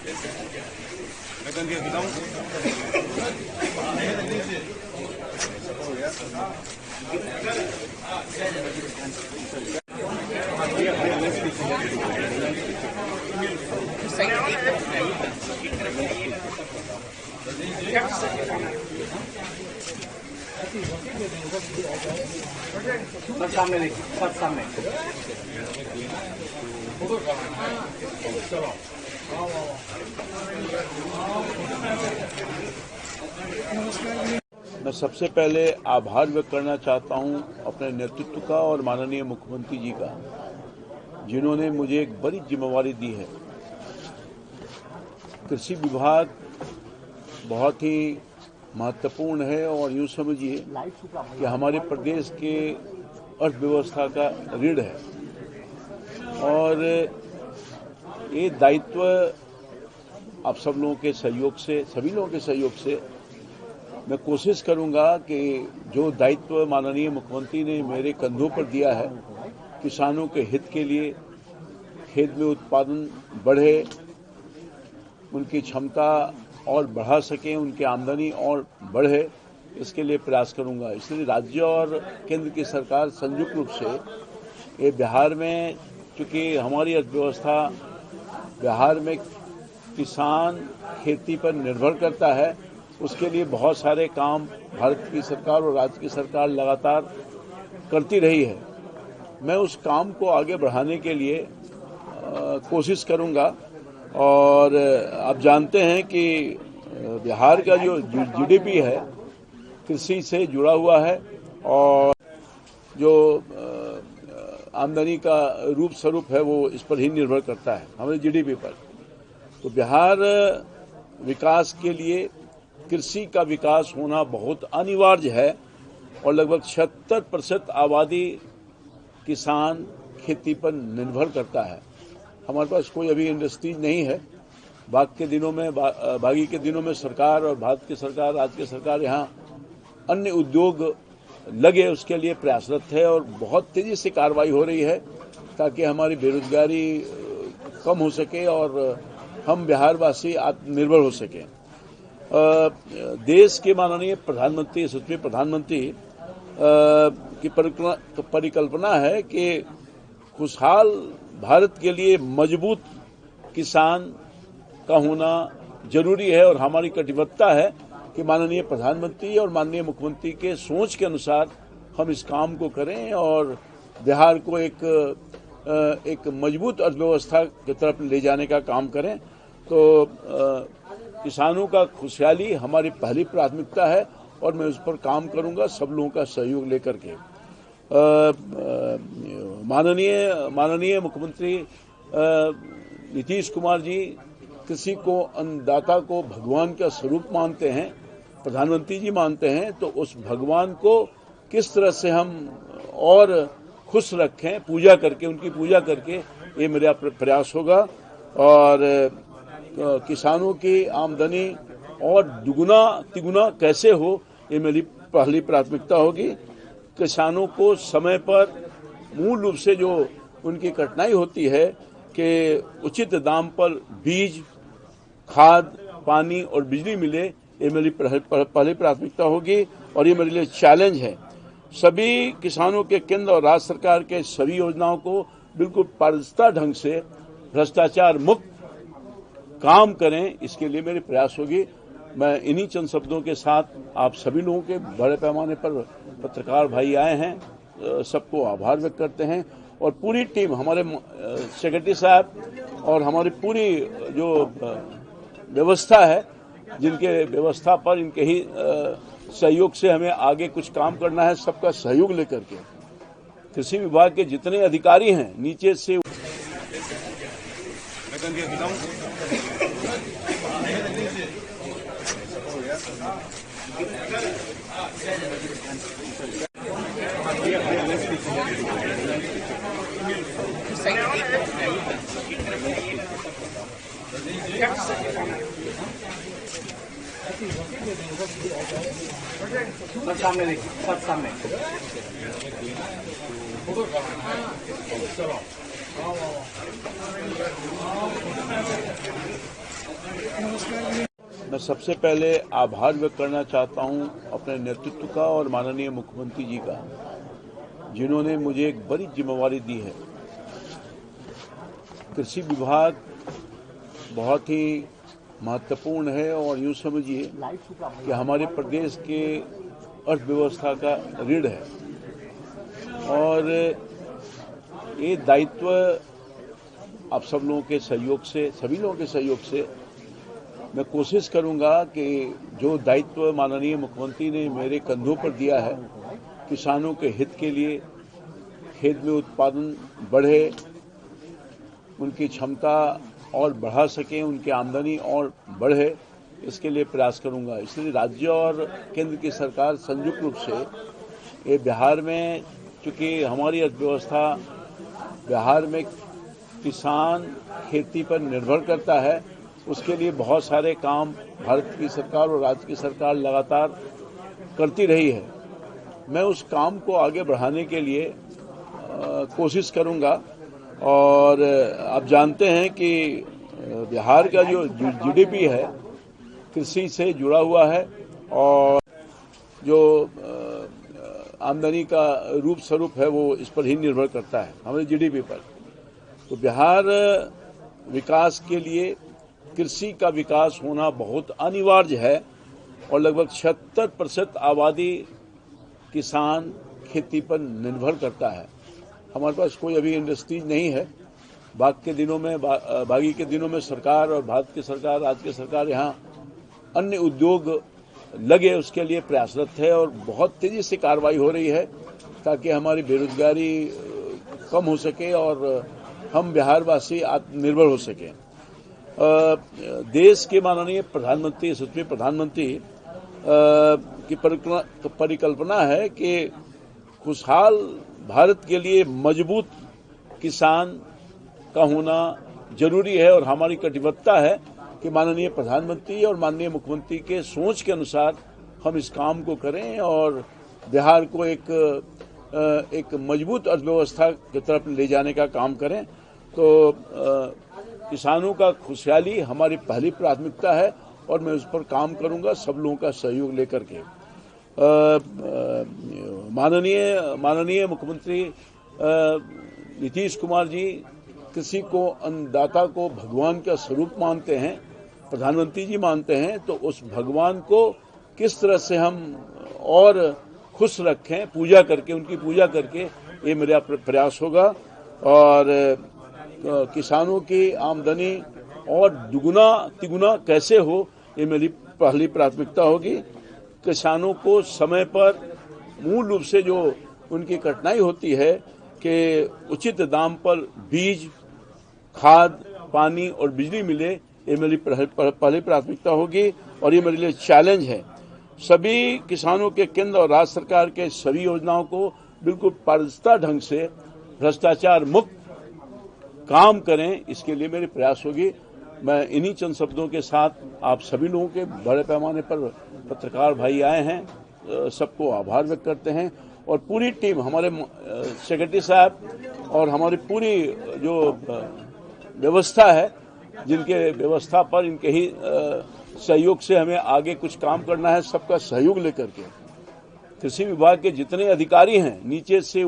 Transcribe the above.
सब सामने देखिए, सब सामने। मैं सबसे पहले आभार व्यक्त करना चाहता हूं अपने नेतृत्व का और माननीय मुख्यमंत्री जी का, जिन्होंने मुझे एक बड़ी जिम्मेवारी दी है। कृषि विभाग बहुत ही महत्वपूर्ण है और यूँ समझिए कि हमारे प्रदेश के अर्थव्यवस्था का रीढ़ है और ये दायित्व आप सब लोगों के सहयोग से, सभी लोगों के सहयोग से मैं कोशिश करूंगा कि जो दायित्व माननीय मुख्यमंत्री ने मेरे कंधों पर दिया है, किसानों के हित के लिए, खेत में उत्पादन बढ़े, उनकी क्षमता और बढ़ा सकें, उनकी आमदनी और बढ़े, इसके लिए प्रयास करूंगा। इसलिए राज्य और केंद्र की सरकार संयुक्त रूप से ये बिहार में, चूंकि हमारी अर्थव्यवस्था बिहार में किसान खेती पर निर्भर करता है, उसके लिए बहुत सारे काम भारत की सरकार और राज्य की सरकार लगातार करती रही है। मैं उस काम को आगे बढ़ाने के लिए कोशिश करूंगा और आप जानते हैं कि बिहार का जो जीडीपी है कृषि से जुड़ा हुआ है और जो आमदनी का रूप स्वरूप है वो इस पर ही निर्भर करता है, हमारे जीडीपी पर। तो बिहार विकास के लिए कृषि का विकास होना बहुत अनिवार्य है और लगभग 76% आबादी किसान खेती पर निर्भर करता है। हमारे पास कोई अभी इंडस्ट्रीज नहीं है। बागी के दिनों में सरकार और भारत की सरकार, राज्य की सरकार यहाँ अन्य उद्योग लगे उसके लिए प्रयासरत है और बहुत तेजी से कार्रवाई हो रही है ताकि हमारी बेरोजगारी कम हो सके और हम बिहारवासी आत्मनिर्भर हो सकें। देश के माननीय प्रधानमंत्री, यशस्वी प्रधानमंत्री की परिकल्पना है कि खुशहाल भारत के लिए मजबूत किसान का होना जरूरी है और हमारी कटिबद्धता है कि माननीय प्रधानमंत्री और माननीय मुख्यमंत्री के सोच के अनुसार हम इस काम को करें और बिहार को एक मजबूत अर्थव्यवस्था की तरफ ले जाने का काम करें। तो किसानों का खुशहाली हमारी पहली प्राथमिकता है और मैं उस पर काम करूंगा सब लोगों का सहयोग लेकर के। माननीय मुख्यमंत्री नीतीश कुमार जी कृषि को, अन्नदाता को भगवान का स्वरूप मानते हैं, प्रधानमंत्री जी मानते हैं। तो उस भगवान को किस तरह से हम और खुश रखें, पूजा करके, उनकी पूजा करके, ये मेरा प्रयास होगा और किसानों की आमदनी और दुगुना तिगुना कैसे हो, ये मेरी पहली प्राथमिकता होगी। किसानों को समय पर मूल रूप से जो उनकी कठिनाई होती है कि उचित दाम पर बीज, खाद, पानी और बिजली मिले, ये मेरी पहली प्राथमिकता होगी और ये मेरे लिए चैलेंज है। सभी किसानों के केंद्र और राज्य सरकार के सभी योजनाओं को बिल्कुल पारदर्शिता ढंग से भ्रष्टाचार मुक्त काम करें, इसके लिए मेरी प्रयास होगी। मैं इन्हीं चंद शब्दों के साथ आप सभी लोगों के बड़े पैमाने पर पत्रकार भाई आए हैं, सबको आभार व्यक्त करते हैं और पूरी टीम, हमारे सेक्रेटरी साहब और हमारी पूरी जो व्यवस्था है, जिनके व्यवस्था पर इनके ही सहयोग से हमें आगे कुछ काम करना है, सबका सहयोग लेकर के कृषि विभाग के जितने अधिकारी हैं नीचे से सब सामने देखिए, सब सामने। मैं सबसे पहले आभार व्यक्त करना चाहता हूं अपने नेतृत्व का और माननीय मुख्यमंत्री जी का, जिन्होंने मुझे एक बड़ी जिम्मेवारी दी है। कृषि विभाग बहुत ही महत्वपूर्ण है और यूँ समझिए कि हमारे प्रदेश के अर्थव्यवस्था का रीढ़ है और ये दायित्व आप सब लोगों के सहयोग से, सभी लोगों के सहयोग से मैं कोशिश करूंगा कि जो दायित्व माननीय मुख्यमंत्री ने मेरे कंधों पर दिया है, किसानों के हित के लिए, खेत में उत्पादन बढ़े, उनकी क्षमता और बढ़ा सकें, उनकी आमदनी और बढ़े, इसके लिए प्रयास करूंगा। इसलिए राज्य और केंद्र की सरकार संयुक्त रूप से ये बिहार में, चूंकि हमारी अर्थव्यवस्था बिहार में किसान खेती पर निर्भर करता है, उसके लिए बहुत सारे काम भारत की सरकार और राज्य की सरकार लगातार करती रही है। मैं उस काम को आगे बढ़ाने के लिए कोशिश करूंगा और आप जानते हैं कि बिहार का जो जीडीपी है कृषि से जुड़ा हुआ है और जो आमदनी का रूप स्वरूप है वो इस पर ही निर्भर करता है, हमारे जीडीपी पर। तो बिहार विकास के लिए कृषि का विकास होना बहुत अनिवार्य है और लगभग 76% आबादी किसान खेती पर निर्भर करता है। हमारे पास कोई अभी इंडस्ट्रीज नहीं है। बागी के दिनों में सरकार और भारत की सरकार, राज्य की सरकार यहाँ अन्य उद्योग लगे उसके लिए प्रयासरत है और बहुत तेजी से कार्रवाई हो रही है ताकि हमारी बेरोजगारी कम हो सके और हम बिहारवासी आत्मनिर्भर हो सकें। देश के माननीय प्रधानमंत्री, यशस्वी प्रधानमंत्री की परिकल्पना है कि खुशहाल भारत के लिए मजबूत किसान का होना जरूरी है और हमारी कटिबद्धता है कि माननीय प्रधानमंत्री और माननीय मुख्यमंत्री के सोच के अनुसार हम इस काम को करें और बिहार को एक मजबूत अर्थव्यवस्था की तरफ ले जाने का काम करें। तो किसानों का खुशहाली हमारी पहली प्राथमिकता है और मैं उस पर काम करूंगा सब लोगों का सहयोग लेकर के। माननीय मुख्यमंत्री नीतीश कुमार जी कृषि को, अन्नदाता को भगवान का स्वरूप मानते हैं, प्रधानमंत्री जी मानते हैं। तो उस भगवान को किस तरह से हम और खुश रखें, पूजा करके, उनकी पूजा करके, ये मेरा प्रयास होगा और किसानों की आमदनी और दुगुना तिगुना कैसे हो, ये मेरी पहली प्राथमिकता होगी। किसानों को समय पर मूल रूप से जो उनकी कठिनाई होती है कि उचित दाम पर बीज, खाद, पानी और बिजली मिले, ये मेरी पहली प्राथमिकता होगी और ये मेरे लिए चैलेंज है। सभी किसानों के केंद्र और राज्य सरकार के सभी योजनाओं को बिल्कुल पारदर्शिता ढंग से भ्रष्टाचार मुक्त काम करें, इसके लिए मेरी प्रयास होगी। मैं इन्हीं चंद शब्दों के साथ आप सभी लोगों के बड़े पैमाने पर पत्रकार भाई आए हैं, सबको आभार व्यक्त करते हैं और पूरी टीम, हमारे सेक्रेटरी साहब और हमारी पूरी जो व्यवस्था है, जिनके व्यवस्था पर इनके ही सहयोग से हमें आगे कुछ काम करना है, सबका सहयोग लेकर के कृषि विभाग के जितने अधिकारी हैं नीचे से